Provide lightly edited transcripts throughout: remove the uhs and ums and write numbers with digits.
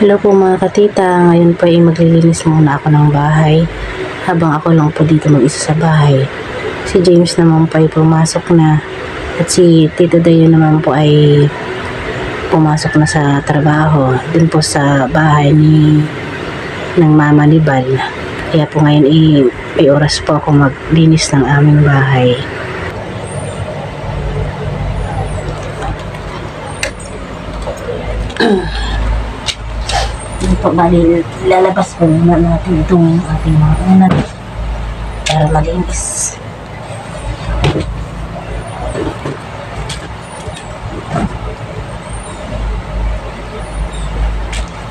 Hello po mga katita, ngayon po ay maglilinis muna ako ng bahay habang ako lang po dito mag-isa sa bahay. Si James naman po ay pumasok na at si Tito Dayo naman po ay pumasok na sa trabaho dun po sa bahay ng Mama ni Bal. Kaya po ngayon may oras po ako maglinis ng aming bahay. Po, bali, lalabas po muna natin itong ating mga unan para malinis.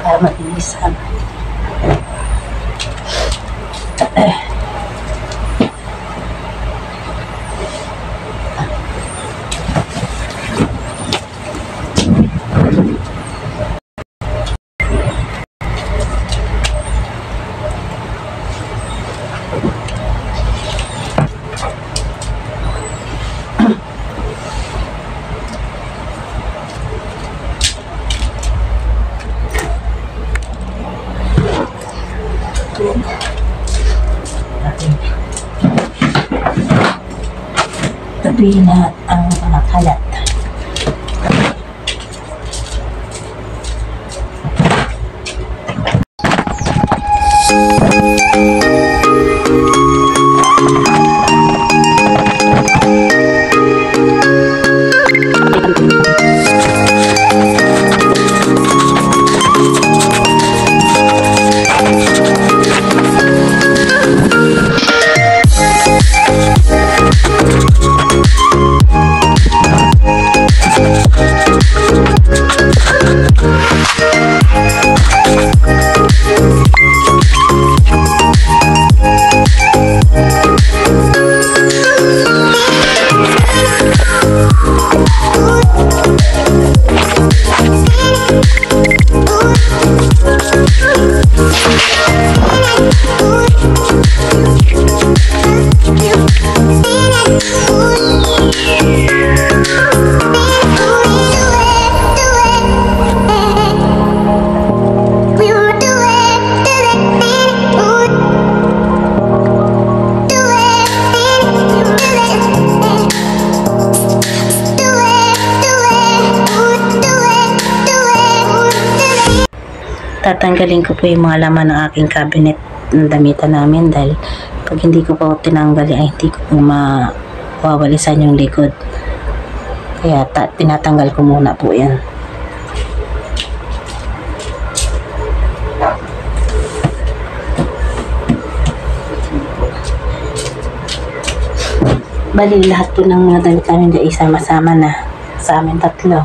Para matilisan. Tabihin lahat ang kalat. Tatanggalin ko po yung mga laman ng aking cabinet ng damitan namin dahil pag hindi ko po tinanggal ay hindi ko po mawawalisan yung likod. Kaya tinatanggal ko muna po yan. Bali lahat po ng mga damit namin dyan isama-sama na sa amin tatlo.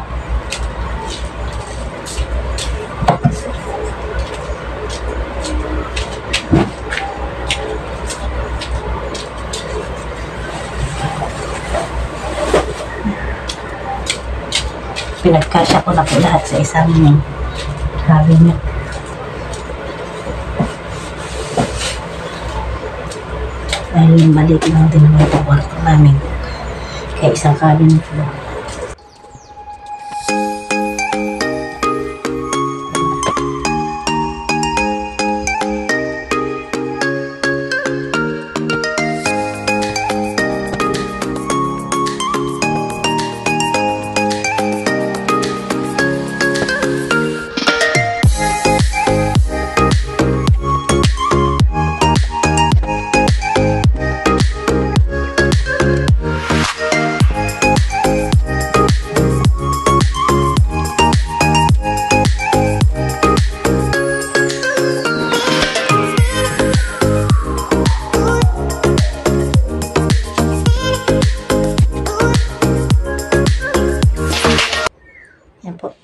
Pinagkasya ko na po lahat sa isang cabinet. Dahil yung maliit lang din naman ito kwarto namin. Kaya isang cabinet lang.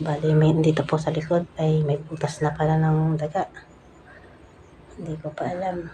Bali, dito po sa likod ay may butas na pala ng daga. Hindi ko pa alam.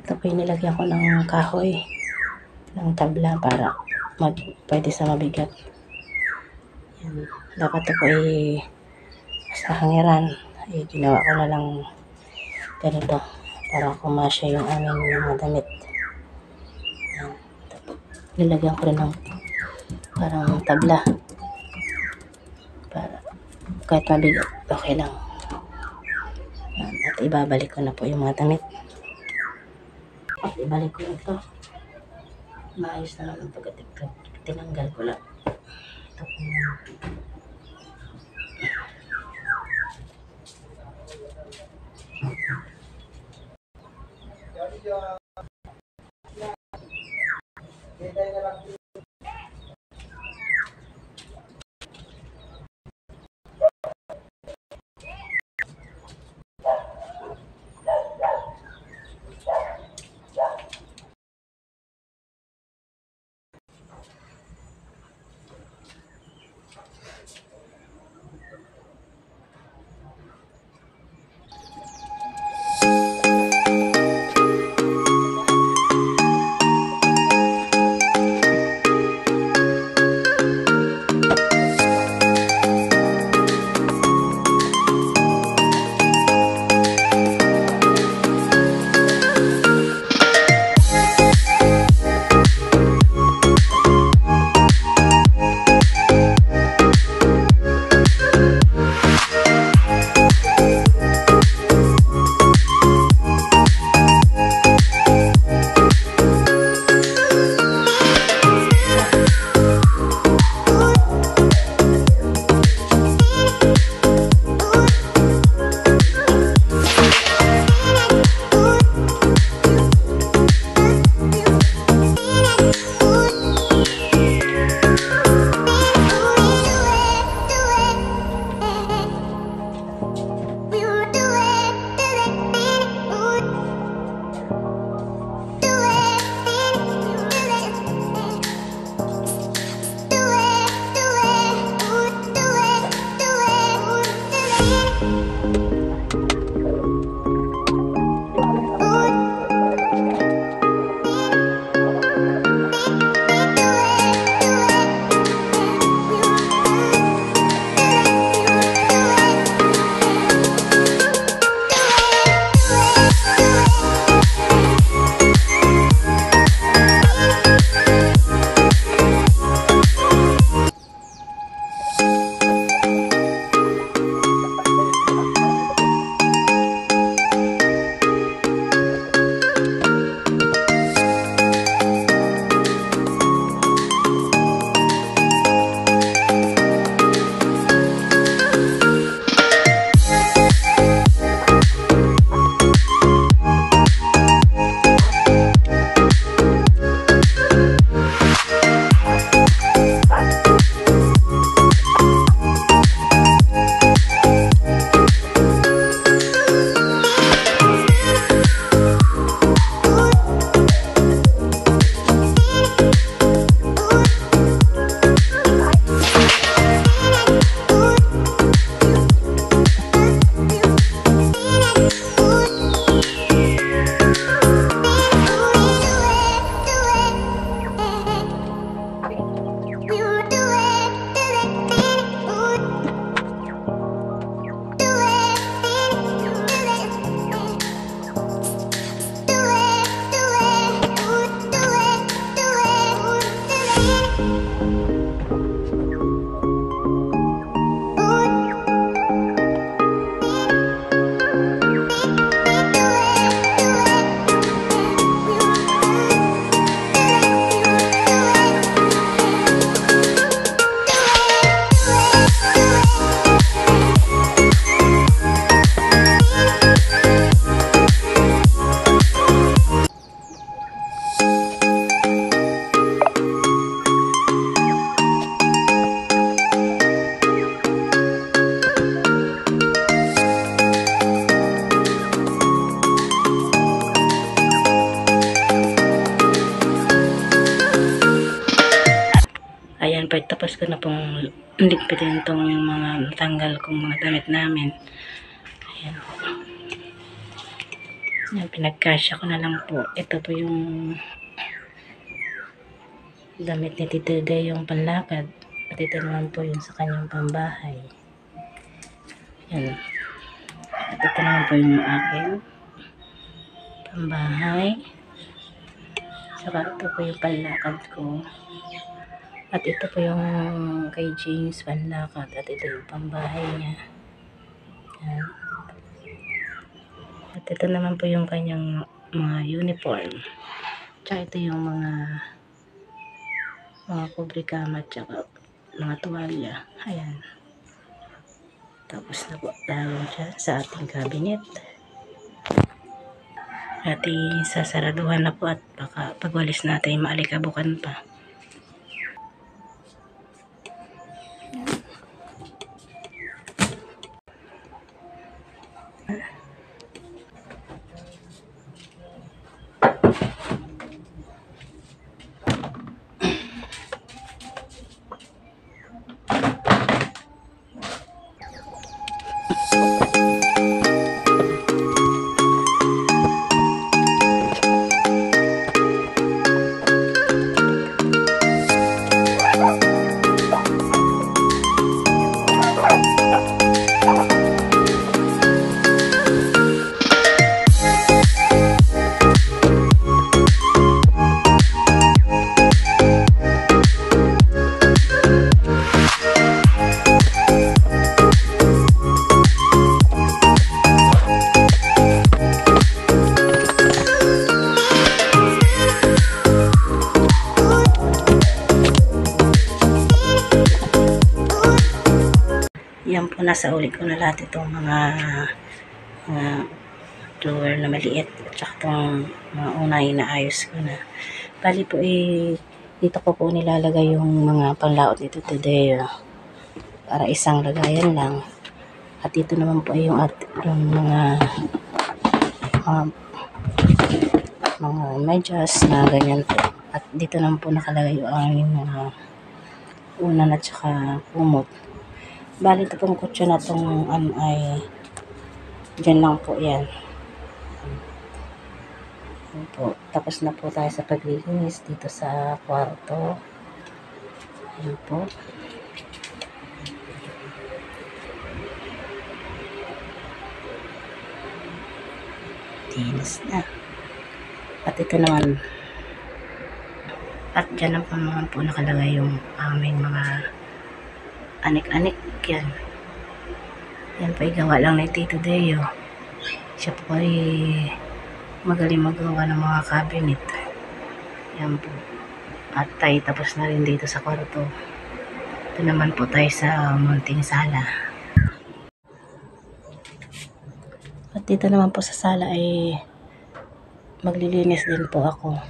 Ito po yung nilagyan ko ng kahoy, ng tabla para pwede sa mabigat. Yan. Dapat ito po sa hangiran. Ginawa ko na lang ganito para kumasya yung aming mga damit. Yan. Nilagyan ko rin ng parang tabla para kahit mabigat, okay lang. Yan. At ibabalik ko na po yung mga damit. At ibalik ko ito. Maayos na naman pag tinanggal ko lang. Ito po yung Ayan, pagtapos ko na pong ligpitin itong mga natanggal kong mga damit namin. Ayan. Yan, pinagkasya ko na lang po. Ito po yung damit ni Tito Day, yung panlakad. At ito naman po yung sa kanyang pambahay. Yan. At ito naman po yung aking pambahay. Saka ito po yung panlakad ko. At ito po yung kay James panlakad. At ito yung pambahay niya. Yan. At ito naman po yung kanyang mga uniform. Tsaka ito yung mga kubrikama tsaka mga tuwalya. Ayan. Tapos na po tayo siya sa ating cabinet. At sasaraduhan na po at baka pagwalis natin maalikabukan pa. Yan po, nasa uli ko na lahat itong mga drawer na maliit at saka itong mga unay na ayos ko na. Bali po dito ko po nilalagay yung mga panglaot nito today para isang lagayan lang. At dito naman po ay yung mga medyas na ganyan po. At dito naman po nakalagay yung mga unan at saka kumot. Bali ito pong kutso na itong ay dyan lang po yan. Yan po. Tapos na po tayo sa paglilinis dito sa kwarto. Yan po. Linis na. At ito naman. At dyan naman po nakalagay yung aming mga anik-anik yan. Yan pa igawa lang ni Tito Deo. Siya po ay magaling magawa ng mga cabinet. Yan po. At tayo tapos na rin dito sa kwarto. Ito naman po tayo sa munting sala. At dito naman po sa sala ay maglilinis din po ako.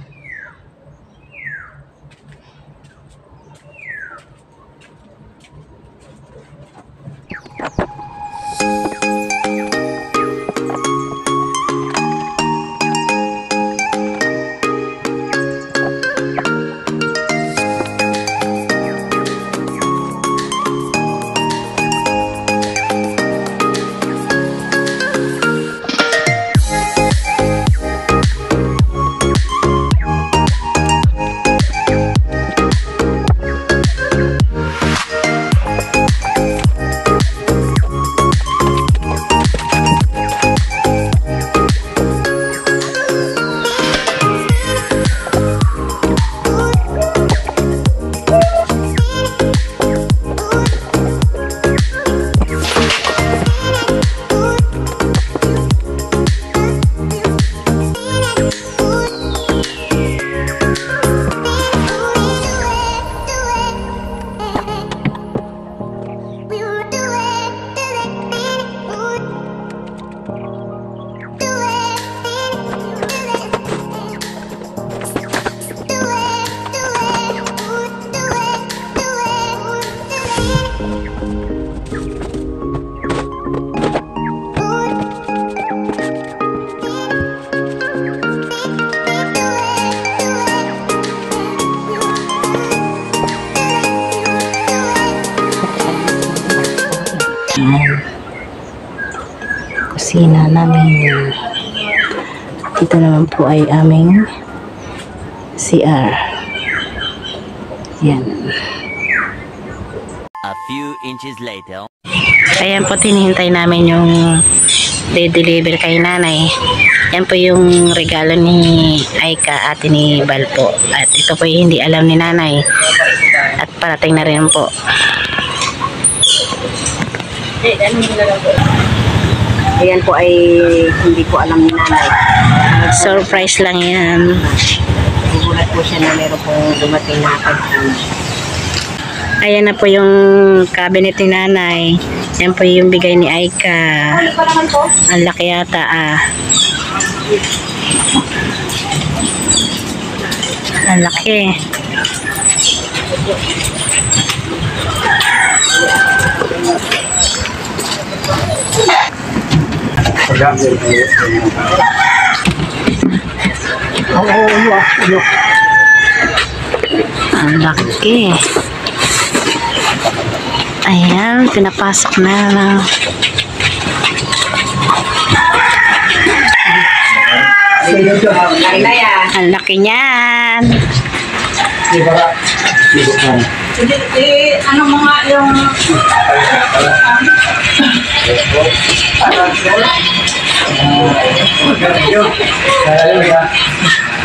kusina namin. Ito naman po ay aming CR. Yan. A few inches later. Ayan po, tinihintay namin yung de-deliver kay nanay. Yan po yung regalo ni Aika, ate ni Bal po. At ito po yung hindi alam ni nanay. At parating na rin po. Ayan po ay hindi po alam ni nanay. Surprise lang yan. Nagulat po siya na meron pong dumating na pagkakas. Ayan na po yung cabinet ni nanay. Yan po yung bigay ni Aika. Ang laki yata Ang laki. Ang laki. Ayan, pinapasok na lang. Ang laki niyan. Ano mga yung...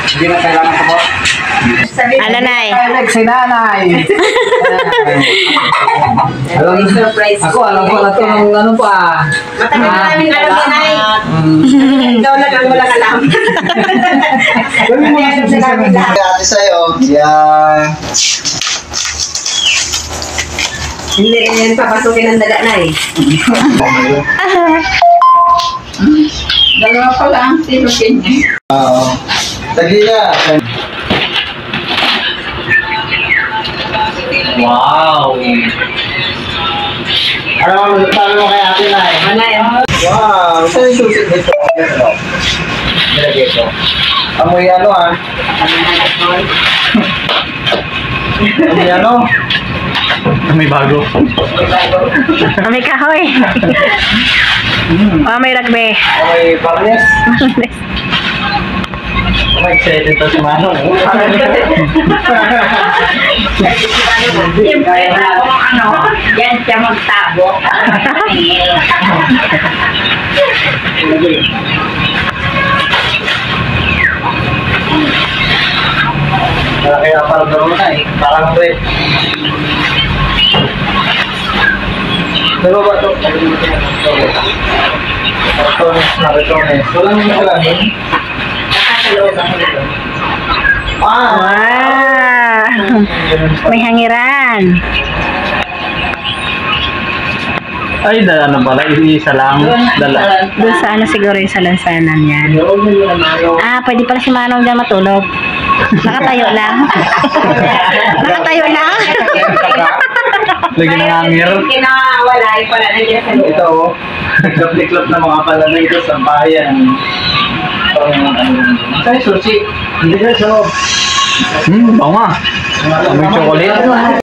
Hindi na kailangan ko po. Ano, Nay? Si nanay. Surprise. Ako, alam ko na ito ng ano pa. Matagal na namin alam yan ay. Ikaw lang ang walang alam. Hindi alam sa namin lahat. Ate sa'yo. Yeah. Hindi rin yan papasukin ng daga na eh. Dalawa pa lang, sino niya? Oo. Tagi niya. Wow. Ano mo kay ate na eh? Manay, Wow. Saan yung susit dito? Nilagay ito. Amoy ano Amoy ano? May bago. May kahoy. May rugby. Amoy parnes. Excited to si Manong. siyempre yan siya magtabo. Malaki na parang doon na eh. Parang red. Pero ba ito? Retones na retones. Walang yung kalamin. Wow! May hangiran. Ay, ano pala? Isa lang. Dala. Doon sa ano siguro yung sa lansanan yan. Pwede pala si Manong dyan matulog. Nakatayo lang. Nakatayo lang. Lagi ng hangir. Kinawala yung pala na dyan sa loob. Ito, nagkapliklop na mga pala na ito sa bayan. Sa'yo, sushi. Hindi ka sa loob. Oo nga. May chocolate.